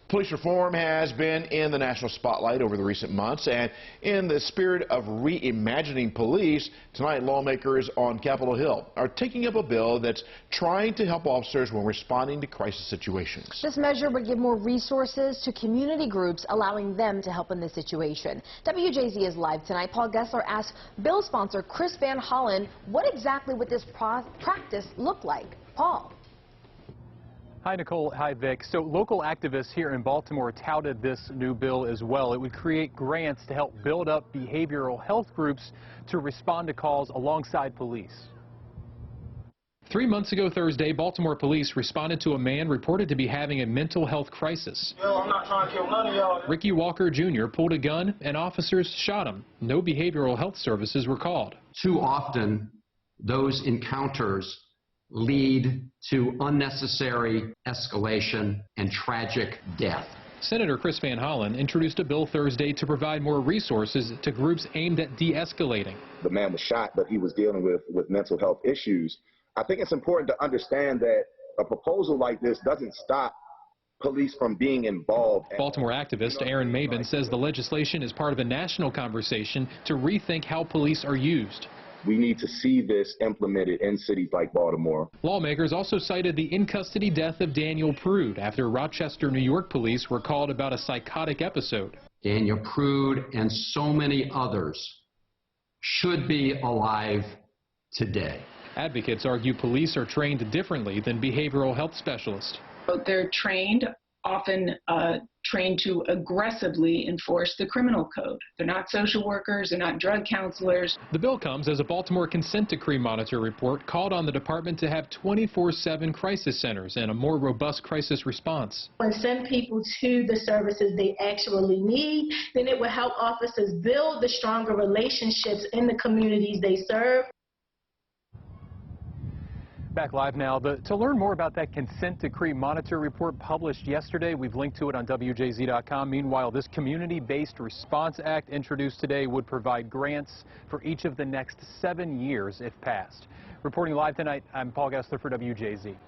Police reform has been in the national spotlight over the recent months, and in the spirit of reimagining police, tonight lawmakers on Capitol Hill are taking up a bill that's trying to help officers when responding to crisis situations. This measure would give more resources to community groups, allowing them to help in this situation. WJZ is live tonight. Paul Gessler asked bill sponsor Chris Van Hollen, what exactly would this practice look like? Paul. Hi, Nicole. Hi, Vic. So local activists here in Baltimore touted this new bill as well. It would create grants to help build up behavioral health groups to respond to calls alongside police. 3 months ago Thursday, Baltimore police responded to a man reported to be having a mental health crisis. I'm not trying to kill none of y'all. Ricky Walker Jr. pulled a gun and officers shot him. No behavioral health services were called. Too often, those encounters lead to unnecessary escalation and tragic death. Senator Chris Van Hollen introduced a bill Thursday to provide more resources to groups aimed at de-escalating. The man was shot, but he was dealing with mental health issues. I think it's important to understand that a proposal like this doesn't stop police from being involved. Baltimore activist Aaron Mabin says the legislation is part of a national conversation to rethink how police are used. We need to see this implemented in cities like Baltimore. Lawmakers also cited the in-custody death of Daniel Prude after Rochester, New York police were called about a psychotic episode. Daniel Prude and so many others should be alive today. Advocates argue police are trained differently than behavioral health specialists. They're trained, often trained to aggressively enforce the criminal code. They're not social workers, they're not drug counselors. The bill comes as a Baltimore consent decree monitor report called on the department to have 24/7 crisis centers and a more robust crisis response. And send people to the services they actually need, then it will help officers build the stronger relationships in the communities they serve. Back live now. To learn more about that consent decree monitor report published yesterday, we've linked to it on WJZ.com. Meanwhile, this community-based response act introduced today would provide grants for each of the next 7 years if passed. Reporting live tonight, I'm Paul Gessler for WJZ.